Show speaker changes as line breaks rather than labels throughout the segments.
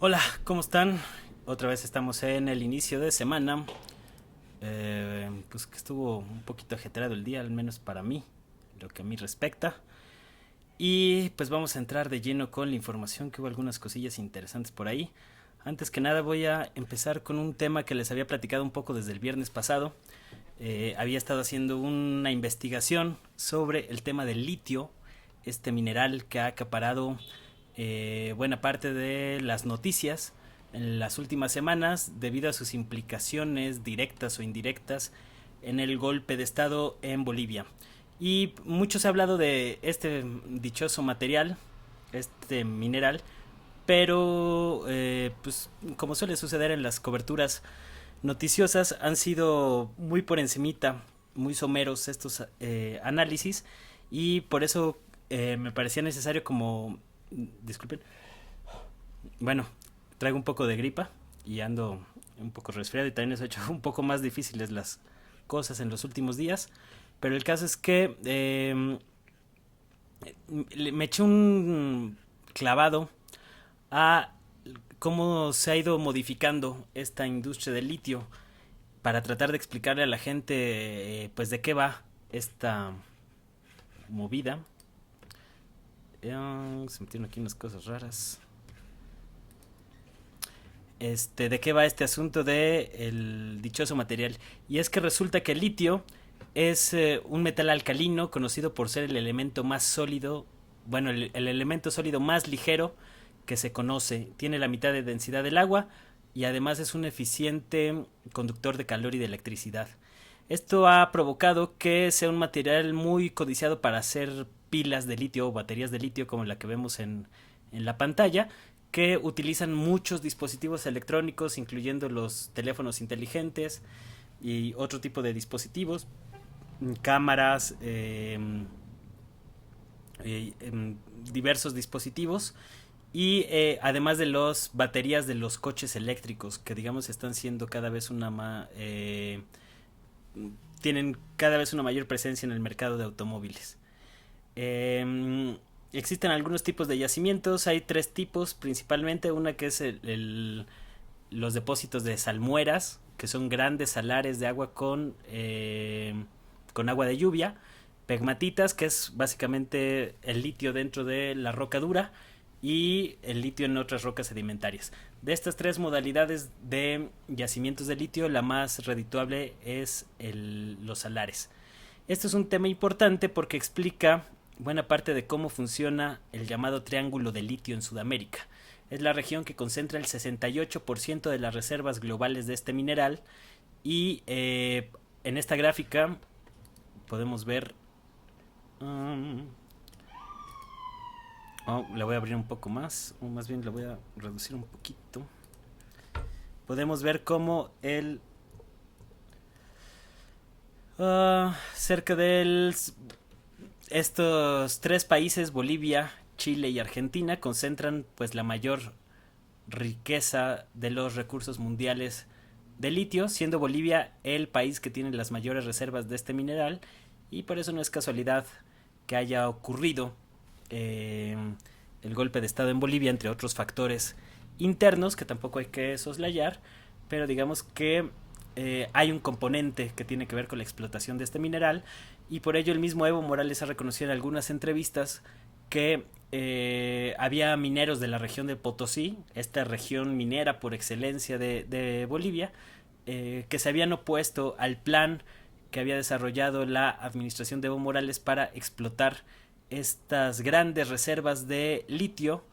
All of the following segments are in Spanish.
Hola, ¿cómo están? Otra vez estamos en el inicio de semana. Pues que estuvo un poquito ajetreado el día, al menos para mí, lo que a mí respecta. Y pues vamos a entrar de lleno con la información, que hubo algunas cosillas interesantes por ahí. Antes que nada voy a empezar con un tema que les había platicado un poco desde el viernes pasado. Había estado haciendo una investigación sobre el tema del litio, este mineral que ha acaparado buena parte de las noticias en las últimas semanas debido a sus implicaciones directas o indirectas en el golpe de estado en Bolivia. Y mucho se ha hablado de este dichoso material, este mineral, pero pues como suele suceder en las coberturas noticiosas, han sido muy por encimita, muy someros estos análisis, y por eso me parecía necesario como... Disculpen. Bueno, traigo un poco de gripa y ando un poco resfriado, y también eso ha hecho un poco más difíciles las cosas en los últimos días. Pero el caso es que me eché un clavado a cómo se ha ido modificando esta industria del litio para tratar de explicarle a la gente pues de qué va esta movida. Se metieron aquí unas cosas raras. De qué va este asunto de el dichoso material. Y es que resulta que el litio es un metal alcalino conocido por ser el elemento más sólido, bueno, el elemento sólido más ligero que se conoce. Tiene la mitad de densidad del agua y además es un eficiente conductor de calor y de electricidad. Esto ha provocado que sea un material muy codiciado para hacer pilas de litio o baterías de litio como la que vemos en la pantalla, que utilizan muchos dispositivos electrónicos, incluyendo los teléfonos inteligentes y otro tipo de dispositivos, cámaras, diversos dispositivos, y además de las baterías de los coches eléctricos, que digamos están siendo cada vez tienen cada vez una mayor presencia en el mercado de automóviles. Existen algunos tipos de yacimientos, hay tres tipos principalmente. Una que es los depósitos de salmueras, que son grandes salares de agua con agua de lluvia. Pegmatitas, que es básicamente el litio dentro de la roca dura, y el litio en otras rocas sedimentarias. De estas tres modalidades de yacimientos de litio, la más redituable es los salares. Esto es un tema importante porque explica buena parte de cómo funciona el llamado triángulo de litio en Sudamérica. Es la región que concentra el 68% de las reservas globales de este mineral, y en esta gráfica podemos ver... la voy a abrir un poco más, o más bien la voy a reducir un poquito. Podemos ver cómo cerca de estos tres países, Bolivia, Chile y Argentina, concentran pues la mayor riqueza de los recursos mundiales de litio, siendo Bolivia el país que tiene las mayores reservas de este mineral, y por eso no es casualidad que haya ocurrido eh, el golpe de estado en Bolivia, entre otros factores internos que tampoco hay que soslayar, pero digamos que hay un componente que tiene que ver con la explotación de este mineral, y por ello el mismo Evo Morales ha reconocido en algunas entrevistas que había mineros de la región de Potosí, esta región minera por excelencia de Bolivia, que se habían opuesto al plan que había desarrollado la administración de Evo Morales para explotar estas grandes reservas de litio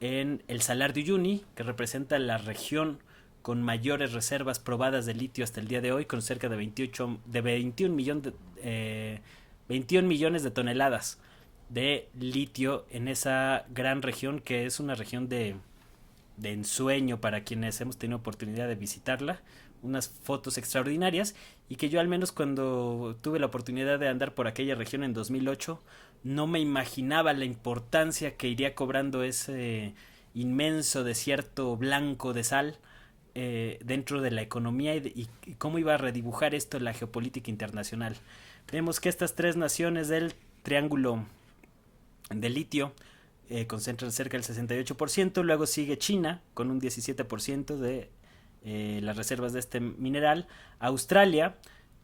en el Salar de Uyuni, que representa la región con mayores reservas probadas de litio hasta el día de hoy, con cerca de 21 millones de toneladas de litio en esa gran región, que es una región de ensueño para quienes hemos tenido oportunidad de visitarla. Unas fotos extraordinarias, y que yo, al menos cuando tuve la oportunidad de andar por aquella región en 2008, no me imaginaba la importancia que iría cobrando ese inmenso desierto blanco de sal dentro de la economía, y cómo iba a redibujar esto la geopolítica internacional. Vemos que estas tres naciones del triángulo de litio concentran cerca del 68%, luego sigue China con un 17% de las reservas de este mineral, Australia,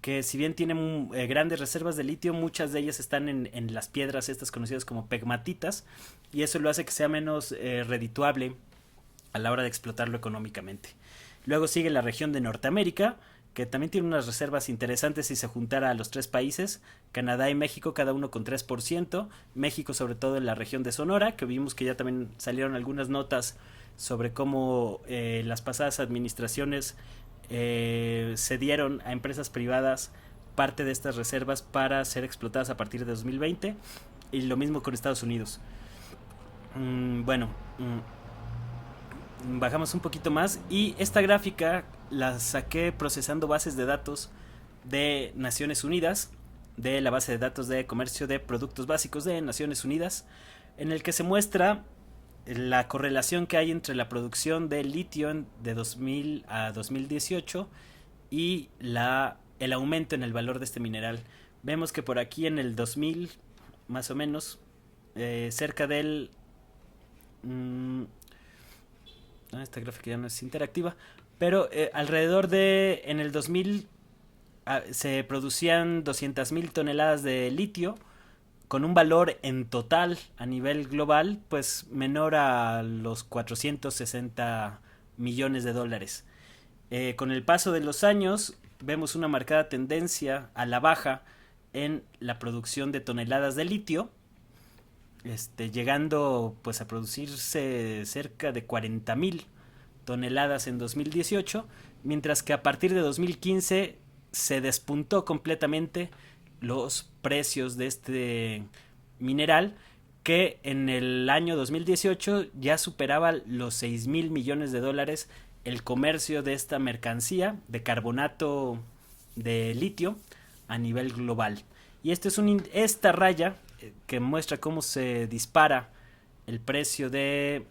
que si bien tiene grandes reservas de litio, muchas de ellas están en las piedras estas conocidas como pegmatitas, y eso lo hace que sea menos redituable a la hora de explotarlo económicamente. Luego sigue la región de Norteamérica, que también tiene unas reservas interesantes si se juntara a los tres países, Canadá y México, cada uno con 3%, México sobre todo en la región de Sonora, que vimos que ya también salieron algunas notas sobre cómo las pasadas administraciones cedieron a empresas privadas parte de estas reservas para ser explotadas a partir de 2020, y lo mismo con Estados Unidos. Bueno, bajamos un poquito más y esta gráfica la saqué procesando bases de datos de Naciones Unidas, de la base de datos de comercio de productos básicos de Naciones Unidas, en el que se muestra la correlación que hay entre la producción de litio de 2000 a 2018 y el aumento en el valor de este mineral. Vemos que por aquí en el 2000, más o menos, cerca del... esta gráfica ya no es interactiva, pero alrededor de... En el 2000 se producían 200.000 toneladas de litio, con un valor en total a nivel global pues menor a los 460 millones de dólares. Con el paso de los años vemos una marcada tendencia a la baja en la producción de toneladas de litio, llegando pues a producirse cerca de 40.000 toneladas en 2018, mientras que a partir de 2015 se despuntó completamente los precios de este mineral, que en el año 2018 ya superaba los 6.000 millones de dólares el comercio de esta mercancía de carbonato de litio a nivel global. Y esta raya que muestra cómo se dispara el precio del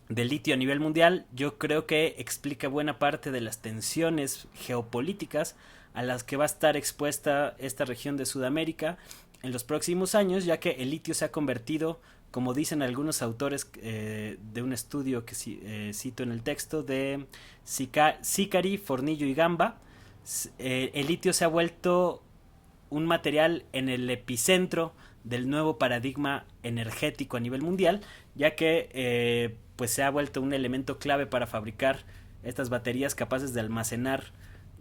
litio a nivel mundial, yo creo que explica buena parte de las tensiones geopolíticas a las que va a estar expuesta esta región de Sudamérica en los próximos años, ya que el litio se ha convertido, como dicen algunos autores de un estudio que cito en el texto, de Sicari, Fornillo y Gamba, el litio se ha vuelto un material en el epicentro del nuevo paradigma energético a nivel mundial, ya que pues se ha vuelto un elemento clave para fabricar estas baterías capaces de almacenar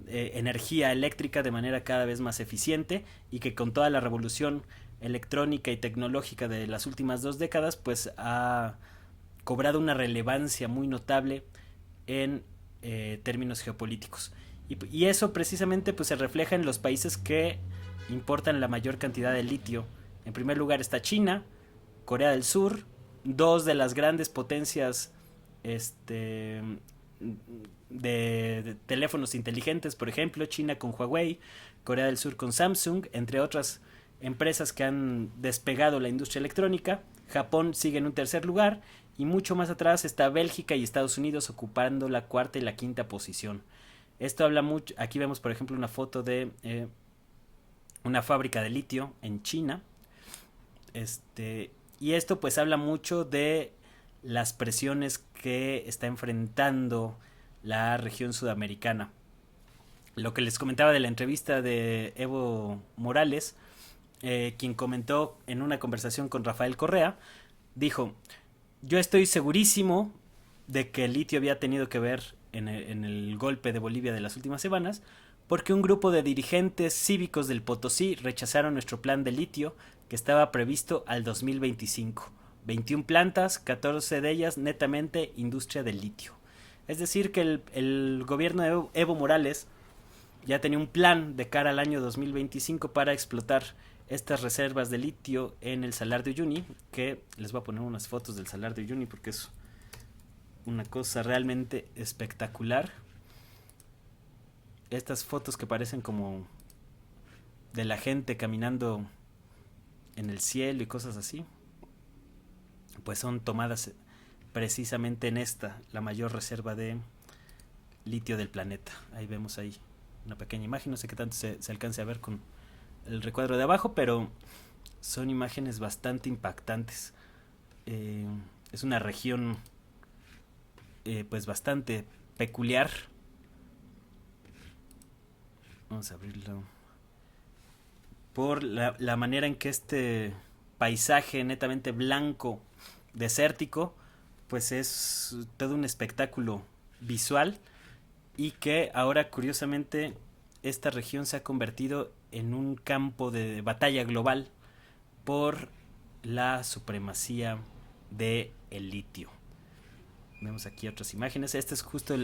energía eléctrica de manera cada vez más eficiente, y que con toda la revolución electrónica y tecnológica de las últimas 2 décadas pues ha cobrado una relevancia muy notable en términos geopolíticos, y eso precisamente pues se refleja en los países que importan la mayor cantidad de litio. En primer lugar está China, Corea del Sur, dos de las grandes potencias de teléfonos inteligentes, por ejemplo, China con Huawei, Corea del Sur con Samsung, entre otras empresas que han despegado la industria electrónica. Japón sigue en un tercer lugar, y mucho más atrás está Bélgica y Estados Unidos ocupando la cuarta y la quinta posición. Esto habla mucho. Aquí vemos, por ejemplo, una foto de una fábrica de litio en China. Y esto pues habla mucho de las presiones que está enfrentando la región sudamericana. Lo que les comentaba de la entrevista de Evo Morales, quien comentó en una conversación con Rafael Correa, dijo: yo estoy segurísimo de que el litio había tenido que ver en el golpe de Bolivia de las últimas semanas, porque un grupo de dirigentes cívicos del Potosí rechazaron nuestro plan de litio que estaba previsto al 2025. 21 plantas, 14 de ellas netamente industria del litio. Es decir, que el gobierno de Evo Morales ya tenía un plan de cara al año 2025 para explotar estas reservas de litio en el Salar de Uyuni, que les voy a poner unas fotos del Salar de Uyuni porque es una cosa realmente espectacular. Estas fotos que parecen como de la gente caminando en el cielo y cosas así, pues son tomadas precisamente en esta, la mayor reserva de litio del planeta. Ahí vemos una pequeña imagen, no sé qué tanto se alcance a ver con el recuadro de abajo, pero son imágenes bastante impactantes. Eh, es una región pues bastante peculiar. Vamos a abrirlo. Por la manera en que este paisaje netamente blanco, desértico, pues es todo un espectáculo visual, y que ahora curiosamente esta región se ha convertido en un campo de batalla global por la supremacía de el litio. Vemos aquí otras imágenes. Este es justo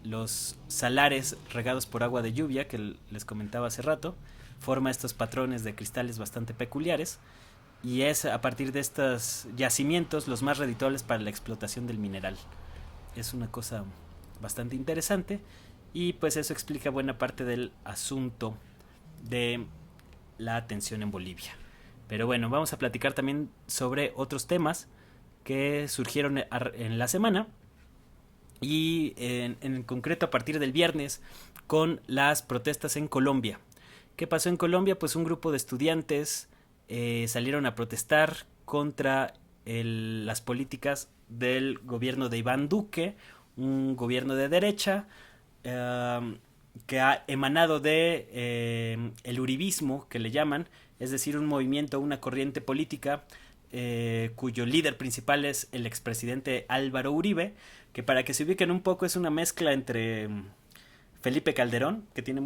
los salares regados por agua de lluvia que les comentaba hace rato. Forma estos patrones de cristales bastante peculiares, y es a partir de estos yacimientos los más redituables para la explotación del mineral. Es una cosa bastante interesante, y pues eso explica buena parte del asunto de la tensión en Bolivia. Pero bueno, vamos a platicar también sobre otros temas que surgieron en la semana, y en concreto a partir del viernes con las protestas en Colombia. ¿Qué pasó en Colombia? Pues un grupo de estudiantes salieron a protestar contra las políticas del gobierno de Iván Duque, un gobierno de derecha que ha emanado de el uribismo, que le llaman, es decir, un movimiento, una corriente política cuyo líder principal es el expresidente Álvaro Uribe, que para que se ubiquen un poco es una mezcla entre Felipe Calderón, que tiene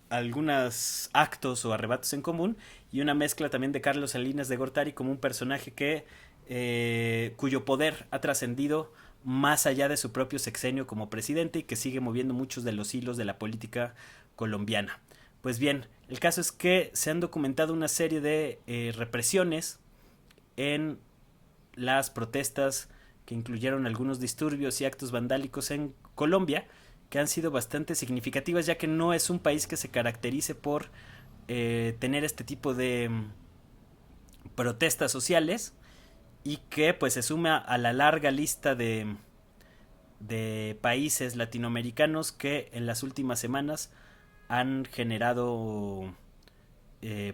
algunos actos o arrebatos en común, y una mezcla también de Carlos Salinas de Gortari como un personaje cuyo poder ha trascendido más allá de su propio sexenio como presidente, y que sigue moviendo muchos de los hilos de la política colombiana. Pues bien, el caso es que se han documentado una serie de represiones en las protestas, que incluyeron algunos disturbios y actos vandálicos en Colombia, que han sido bastante significativas, ya que no es un país que se caracterice por tener este tipo de protestas sociales, y que pues se suma a la larga lista de países latinoamericanos que en las últimas semanas han generado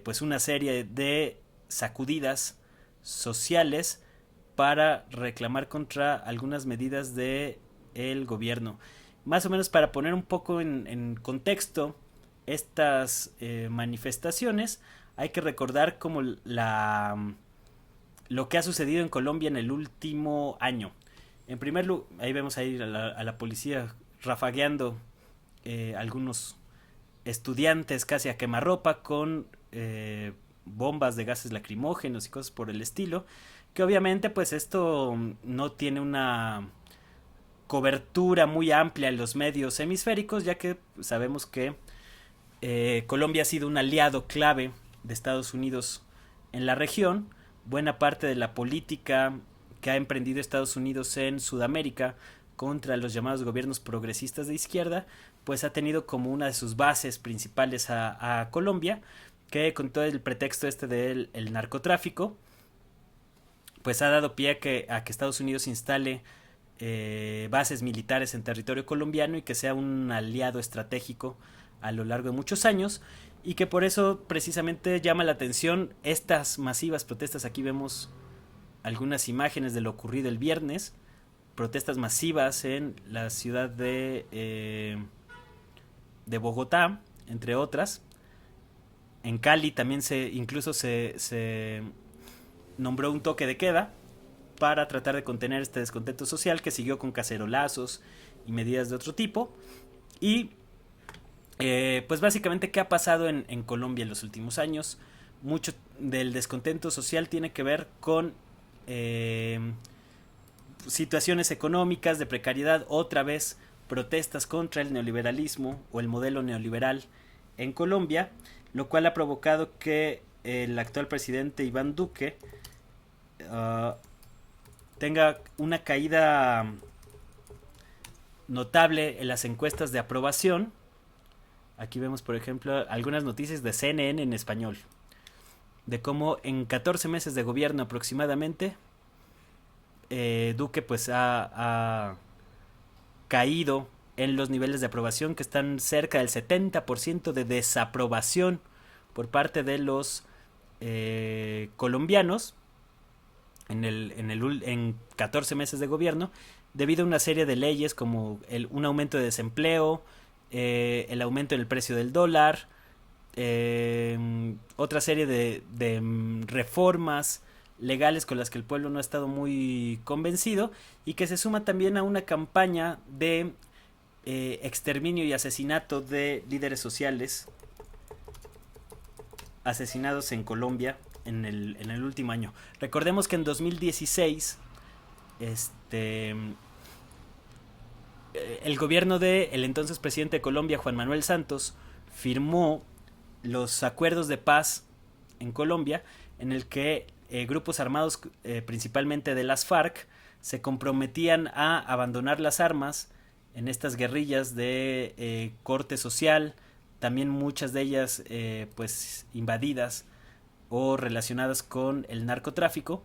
pues una serie de sacudidas sociales para reclamar contra algunas medidas de el gobierno. Más o menos para poner un poco en contexto estas manifestaciones, hay que recordar como lo que ha sucedido en Colombia en el último año. En primer lugar, ahí vemos ahí a la policía rafagueando algunos estudiantes casi a quemarropa con bombas de gases lacrimógenos y cosas por el estilo, que obviamente pues esto no tiene una cobertura muy amplia en los medios hemisféricos, ya que sabemos que Colombia ha sido un aliado clave de Estados Unidos en la región. Buena parte de la política que ha emprendido Estados Unidos en Sudamérica contra los llamados gobiernos progresistas de izquierda, pues ha tenido como una de sus bases principales a Colombia, que con todo el pretexto del narcotráfico, pues ha dado pie a que Estados Unidos instale bases militares en territorio colombiano, y que sea un aliado estratégico a lo largo de muchos años, y que por eso precisamente llama la atención estas masivas protestas. Aquí vemos algunas imágenes de lo ocurrido el viernes, protestas masivas en la ciudad de Bogotá, entre otras. En Cali también incluso se nombró un toque de queda para tratar de contener este descontento social, que siguió con cacerolazos y medidas de otro tipo. Y pues básicamente, ¿qué ha pasado en Colombia en los últimos años? Mucho del descontento social tiene que ver con situaciones económicas de precariedad, otra vez protestas contra el neoliberalismo o el modelo neoliberal en Colombia, lo cual ha provocado que el actual presidente Iván Duque tenga una caída notable en las encuestas de aprobación. Aquí vemos, por ejemplo, algunas noticias de CNN en español, de cómo en 14 meses de gobierno aproximadamente, Duque pues ha caído en los niveles de aprobación, que están cerca del 70% de desaprobación por parte de los colombianos en 14 meses de gobierno, debido a una serie de leyes como un aumento de desempleo, el aumento en el precio del dólar, otra serie de reformas legales con las que el pueblo no ha estado muy convencido, y que se suma también a una campaña de exterminio y asesinato de líderes sociales asesinados en Colombia en el último año. Recordemos que en 2016 el gobierno del entonces presidente de Colombia, Juan Manuel Santos, firmó los acuerdos de paz en Colombia, en el que grupos armados, principalmente de las FARC, se comprometían a abandonar las armas en estas guerrillas de corte social, también muchas de ellas pues invadidas o relacionadas con el narcotráfico,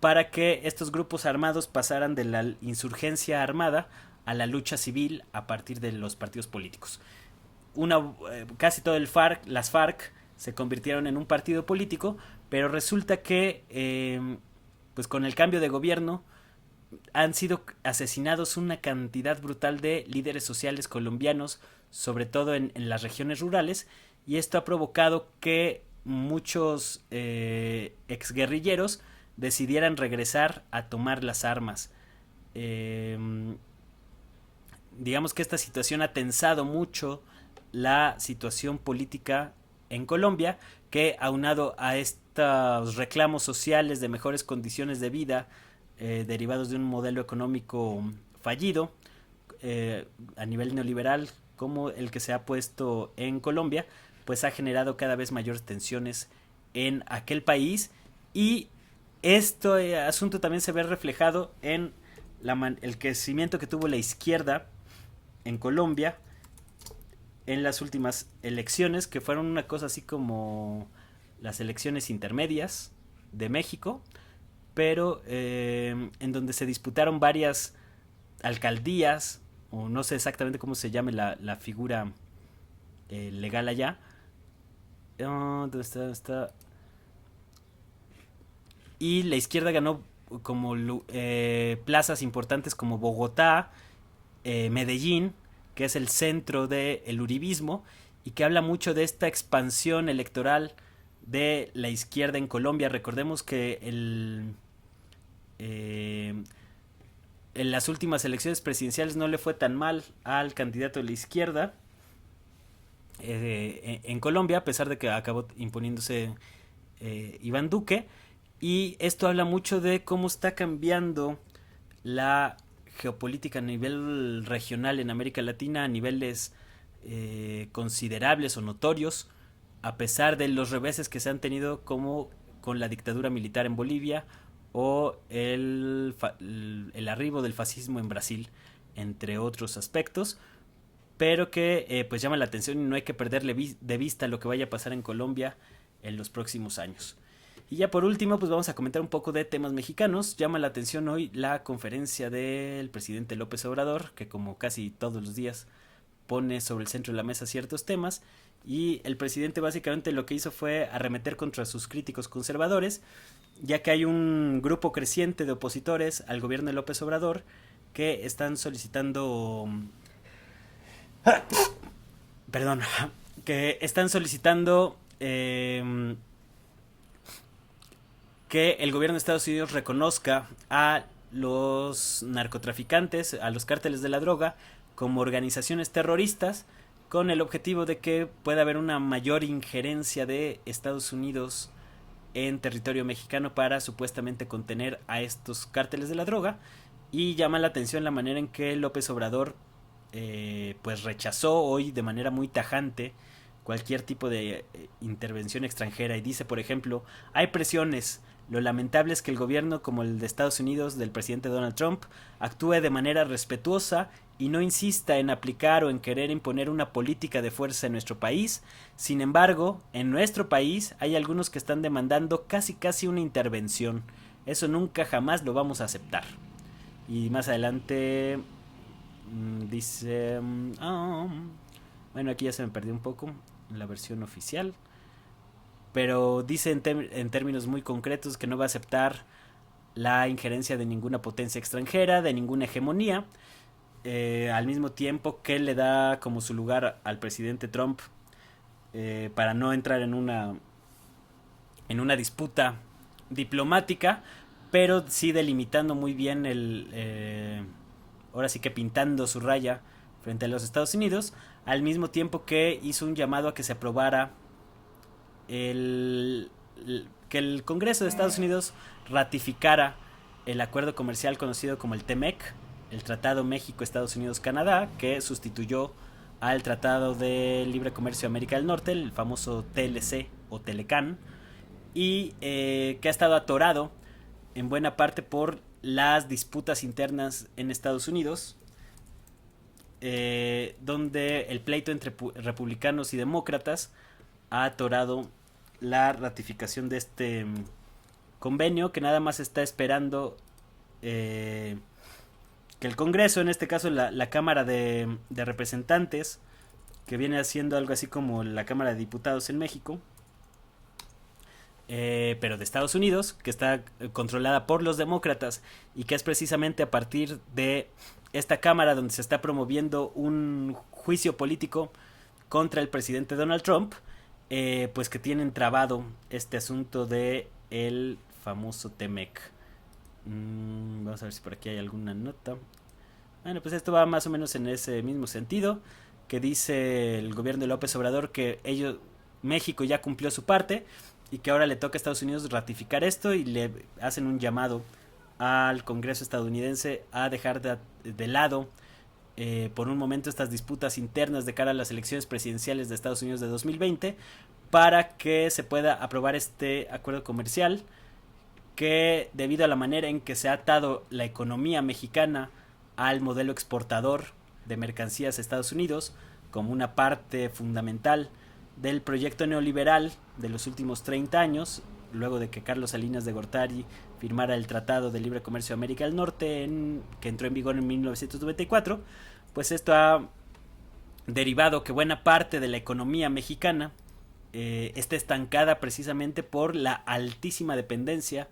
para que estos grupos armados pasaran de la insurgencia armada a la lucha civil a partir de los partidos políticos. Casi todo las FARC se convirtieron en un partido político, pero resulta que pues con el cambio de gobierno han sido asesinados una cantidad brutal de líderes sociales colombianos, sobre todo en las regiones rurales, y esto ha provocado que muchos exguerrilleros decidieran regresar a tomar las armas. Digamos que esta situación ha tensado mucho la situación política en Colombia, que aunado a estos reclamos sociales de mejores condiciones de vida derivados de un modelo económico fallido a nivel neoliberal como el que se ha puesto en Colombia, pues ha generado cada vez mayores tensiones en aquel país, y este asunto también se ve reflejado en el crecimiento que tuvo la izquierda en Colombia en las últimas elecciones, que fueron una cosa así como las elecciones intermedias de México, pero en donde se disputaron varias alcaldías, o no sé exactamente cómo se llame la figura legal allá. ¿Dónde está? Y la izquierda ganó como plazas importantes como Bogotá, Medellín, que es el centro del uribismo, y que habla mucho de esta expansión electoral de la izquierda en Colombia. Recordemos que en las últimas elecciones presidenciales no le fue tan mal al candidato de la izquierda en Colombia, a pesar de que acabó imponiéndose Iván Duque, y esto habla mucho de cómo está cambiando la geopolítica a nivel regional en América Latina a niveles considerables o notorios, a pesar de los reveses que se han tenido, como con la dictadura militar en Bolivia o el arribo del fascismo en Brasil, entre otros aspectos, pero que pues llama la atención, y no hay que perderle de vista lo que vaya a pasar en Colombia en los próximos años. Y ya por último, pues vamos a comentar un poco de temas mexicanos. Llama la atención hoy la conferencia del presidente López Obrador, que como casi todos los días pone sobre el centro de la mesa ciertos temas, y el presidente básicamente lo que hizo fue arremeter contra sus críticos conservadores, ya que hay un grupo creciente de opositores al gobierno de López Obrador que están solicitando que el gobierno de Estados Unidos reconozca a los narcotraficantes, a los cárteles de la droga, como organizaciones terroristas, con el objetivo de que pueda haber una mayor injerencia de Estados Unidos en territorio mexicano para supuestamente contener a estos cárteles de la droga. Y llama la atención la manera en que López Obrador pues rechazó hoy de manera muy tajante cualquier tipo de intervención extranjera, y dice, por ejemplo: hay presiones, lo lamentable es que el gobierno como el de Estados Unidos del presidente Donald Trump actúe de manera respetuosa y no insista en aplicar o en querer imponer una política de fuerza en nuestro país. Sin embargo, en nuestro país hay algunos que están demandando casi una intervención. Eso nunca jamás lo vamos a aceptar. Y más adelante Dice... bueno, aquí ya se me perdió un poco la versión oficial. Pero dice en términos muy concretos que no va a aceptar la injerencia de ninguna potencia extranjera, de ninguna hegemonía. Al mismo tiempo que le da como su lugar al presidente Trump para no entrar en una disputa diplomática, pero sí delimitando muy bien ahora sí que pintando su raya frente a los Estados Unidos, al mismo tiempo que hizo un llamado a que se aprobara el, que el Congreso de Estados Unidos ratificara el acuerdo comercial conocido como el TEMEC, el Tratado México-Estados Unidos-Canadá, que sustituyó al Tratado de Libre Comercio de América del Norte, el famoso TLC o Telecan, y que ha estado atorado en buena parte por las disputas internas en Estados Unidos, donde el pleito entre republicanos y demócratas ha atorado la ratificación de este convenio, que nada más está esperando que el Congreso, en este caso la Cámara de Representantes, que viene haciendo algo así como la Cámara de Diputados en México, pero de Estados Unidos, que está controlada por los demócratas y que es precisamente a partir de esta Cámara donde se está promoviendo un juicio político contra el presidente Donald Trump, pues que tienen trabado este asunto de el famoso TEMEC. Vamos a ver si por aquí hay alguna nota. Bueno, pues esto va más o menos en ese mismo sentido, que dice el gobierno de López Obrador que México ya cumplió su parte y que ahora le toca a Estados Unidos ratificar esto, y le hacen un llamado al Congreso estadounidense a dejar de lado por un momento estas disputas internas de cara a las elecciones presidenciales de Estados Unidos de 2020 para que se pueda aprobar este acuerdo comercial, que debido a la manera en que se ha atado la economía mexicana al modelo exportador de mercancías a Estados Unidos como una parte fundamental del proyecto neoliberal de los últimos 30 años, luego de que Carlos Salinas de Gortari firmara el Tratado de Libre Comercio de América del Norte, que entró en vigor en 1994, pues esto ha derivado que buena parte de la economía mexicana esté estancada precisamente por la altísima dependencia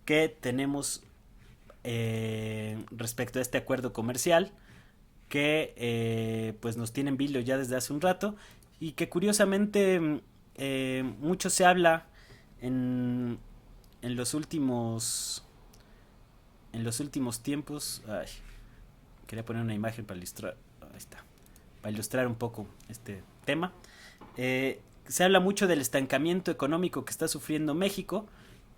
que tenemos respecto a este acuerdo comercial, que pues nos tiene en vilo ya desde hace un rato, y que curiosamente mucho se habla en los últimos tiempos. Ay, quería poner una imagen para ilustrar, ahí está, para ilustrar un poco este tema. Se habla mucho del estancamiento económico que está sufriendo México,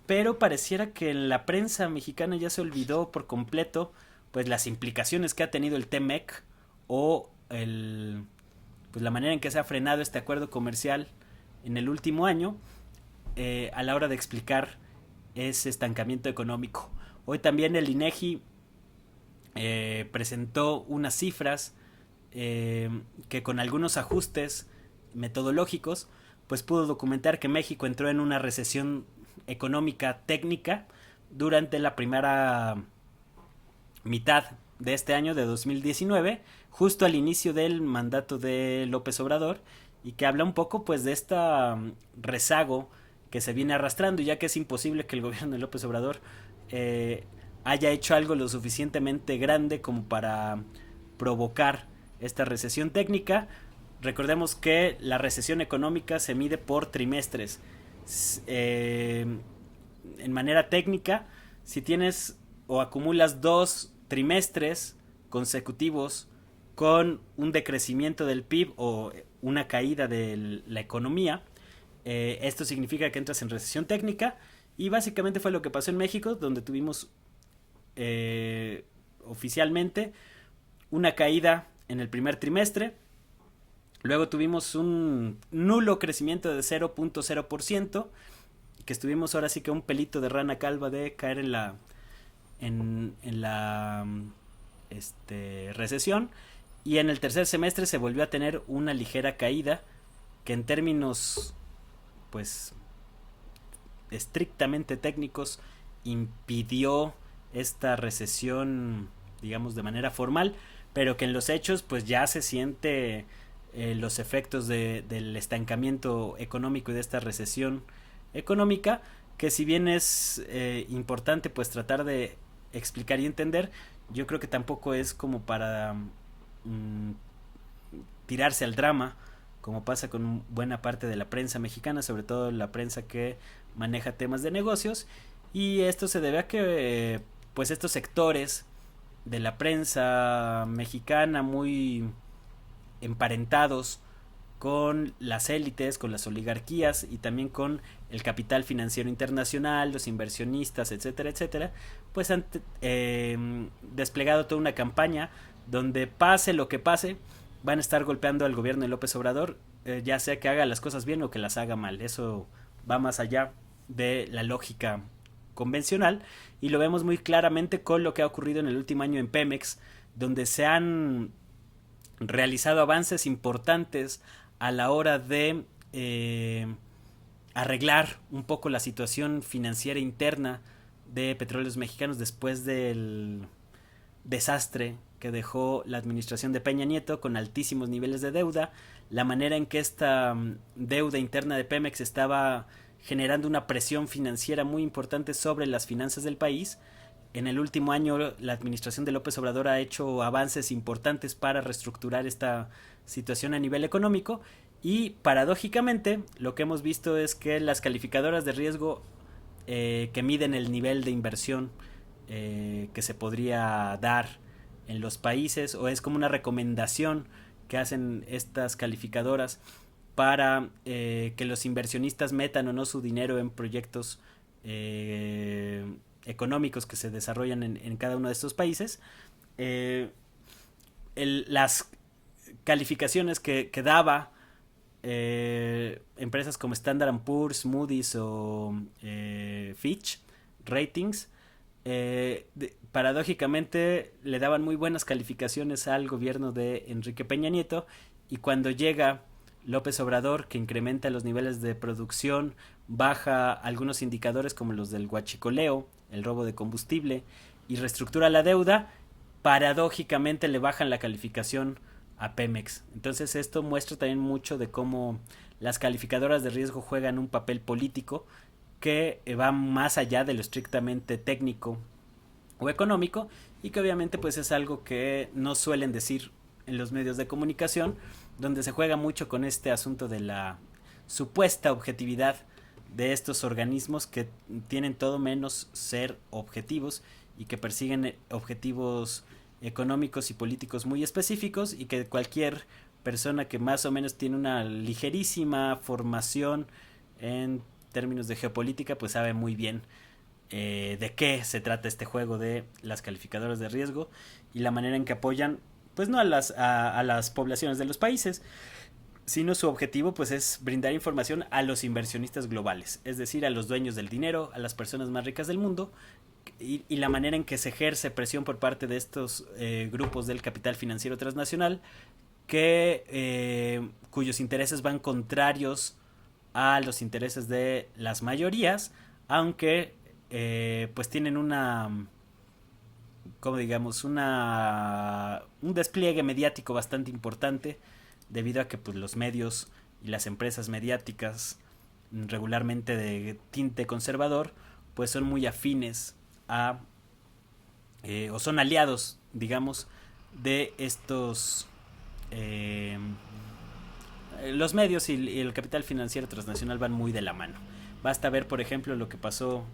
pero pareciera que en la prensa mexicana ya se olvidó por completo pues las implicaciones que ha tenido el TEMEC o pues la manera en que se ha frenado este acuerdo comercial en el último año a la hora de explicar ese estancamiento económico. Hoy también el INEGI presentó unas cifras que con algunos ajustes metodológicos pues pudo documentar que México entró en una recesión económica técnica durante la primera mitad de este año de 2019, justo al inicio del mandato de López Obrador, y que habla un poco pues de esta rezago que se viene arrastrando, ya que es imposible que el gobierno de López Obrador haya hecho algo lo suficientemente grande como para provocar esta recesión técnica. Recordemos que la recesión económica se mide por trimestres. En manera técnica, si tienes o acumulas 2 trimestres consecutivos con un decrecimiento del PIB o una caída de la economía, esto significa que entras en recesión técnica, y básicamente fue lo que pasó en México, donde tuvimos oficialmente una caída en el primer trimestre. Luego tuvimos un nulo crecimiento de 0.0%, que estuvimos ahora sí que un pelito de rana calva de caer en la recesión. Y en el tercer semestre se volvió a tener una ligera caída, que en términos pues estrictamente técnicos impidió esta recesión, digamos, de manera formal, pero que en los hechos pues ya se siente los efectos del estancamiento económico y de esta recesión económica, que si bien es importante pues tratar de explicar y entender, yo creo que tampoco es como para mm, tirarse al drama, como pasa con buena parte de la prensa mexicana, sobre todo la prensa que maneja temas de negocios, y esto se debe a que pues estos sectores de la prensa mexicana muy emparentados con las élites, con las oligarquías y también con el capital financiero internacional, los inversionistas, etcétera, etcétera, pues han desplegado toda una campaña donde pase lo que pase, van a estar golpeando al gobierno de López Obrador, ya sea que haga las cosas bien o que las haga mal. Eso va más allá de la lógica convencional y lo vemos muy claramente con lo que ha ocurrido en el último año en Pemex, donde se han realizado avances importantes a la hora de arreglar un poco la situación financiera interna de Petróleos Mexicanos después del desastre que dejó la administración de Peña Nieto con altísimos niveles de deuda, la manera en que esta deuda interna de Pemex estaba generando una presión financiera muy importante sobre las finanzas del país. En el último año la administración de López Obrador ha hecho avances importantes para reestructurar esta situación a nivel económico y paradójicamente lo que hemos visto es que las calificadoras de riesgo que miden el nivel de inversión que se podría dar en los países, o es como una recomendación que hacen estas calificadoras para que los inversionistas metan o no su dinero en proyectos económicos que se desarrollan en cada uno de estos países. Las calificaciones que daba empresas como Standard Poor's, Moody's o Fitch Ratings, paradójicamente le daban muy buenas calificaciones al gobierno de Enrique Peña Nieto, y cuando llega López Obrador, que incrementa los niveles de producción, baja algunos indicadores como los del huachicoleo, el robo de combustible, y reestructura la deuda, paradójicamente le bajan la calificación a Pemex. Entonces esto muestra también mucho de cómo las calificadoras de riesgo juegan un papel político que va más allá de lo estrictamente técnico o económico, y que obviamente pues es algo que no suelen decir en los medios de comunicación, donde se juega mucho con este asunto de la supuesta objetividad de estos organismos que tienen todo menos ser objetivos y que persiguen objetivos económicos y políticos muy específicos, y que cualquier persona que más o menos tiene una ligerísima formación en términos de geopolítica pues sabe muy bien de qué se trata este juego de las calificadoras de riesgo y la manera en que apoyan pues no a las poblaciones de los países, sino su objetivo pues es brindar información a los inversionistas globales, es decir, a los dueños del dinero, a las personas más ricas del mundo, y la manera en que se ejerce presión por parte de estos grupos del capital financiero transnacional cuyos intereses van contrarios a los intereses de las mayorías, aunque pues tienen como digamos, un despliegue mediático bastante importante, debido a que pues, los medios y las empresas mediáticas regularmente de tinte conservador pues son muy afines a o son aliados, digamos, de estos los medios y el capital financiero transnacional van muy de la mano. Basta ver, por ejemplo, lo que pasó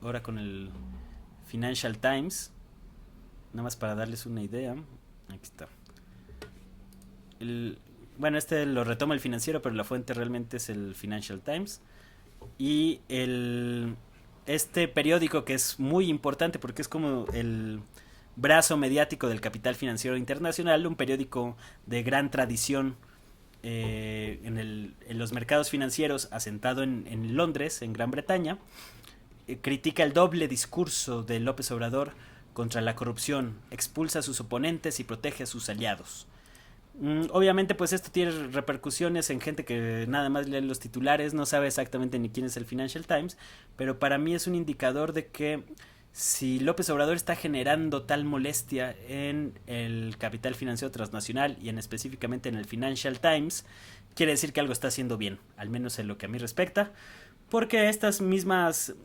ahora con el Financial Times, nada más para darles una idea. Aquí está. Bueno, este lo retoma el Financiero, pero la fuente realmente es el Financial Times. Y este periódico, que es muy importante porque es como el brazo mediático del capital financiero internacional, un periódico de gran tradición en los mercados financieros, asentado en Londres, en Gran Bretaña, critica el doble discurso de López Obrador contra la corrupción, expulsa a sus oponentes y protege a sus aliados. Obviamente pues esto tiene repercusiones en gente que nada más lee los titulares, no sabe exactamente ni quién es el Financial Times, pero para mí es un indicador de que si López Obrador está generando tal molestia en el capital financiero transnacional y en específicamente en el Financial Times, quiere decir que algo está haciendo bien, al menos en lo que a mí respecta, porque estas mismas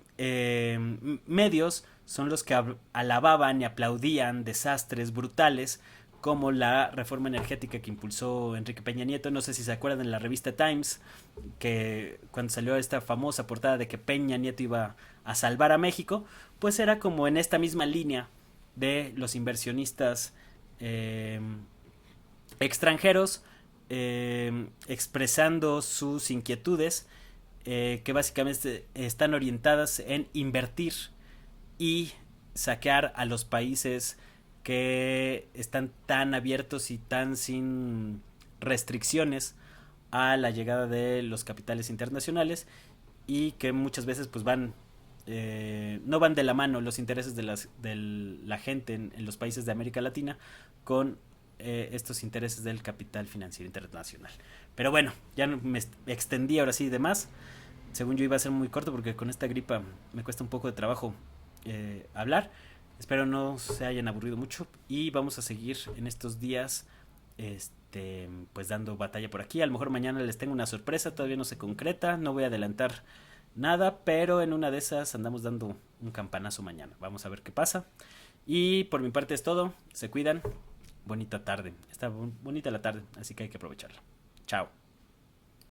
medios son los que alababan y aplaudían desastres brutales como la reforma energética que impulsó Enrique Peña Nieto. No sé si se acuerdan de la revista Times, que cuando salió esta famosa portada de que Peña Nieto iba a salvar a México, pues era como en esta misma línea de los inversionistas extranjeros expresando sus inquietudes, que básicamente están orientadas en invertir y saquear a los países que están tan abiertos y tan sin restricciones a la llegada de los capitales internacionales, y que muchas veces pues van no van de la mano los intereses de la gente en los países de América Latina con estos intereses del capital financiero internacional. Pero bueno, ya me extendí ahora sí de más. Según yo iba a ser muy corto porque con esta gripa me cuesta un poco de trabajo hablar. Espero no se hayan aburrido mucho y vamos a seguir en estos días pues dando batalla por aquí. A lo mejor mañana les tengo una sorpresa, todavía no se concreta, no voy a adelantar nada, pero en una de esas andamos dando un campanazo mañana. Vamos a ver qué pasa. Y por mi parte es todo, se cuidan, bonita tarde, está bonita la tarde, así que hay que aprovecharla. Chao.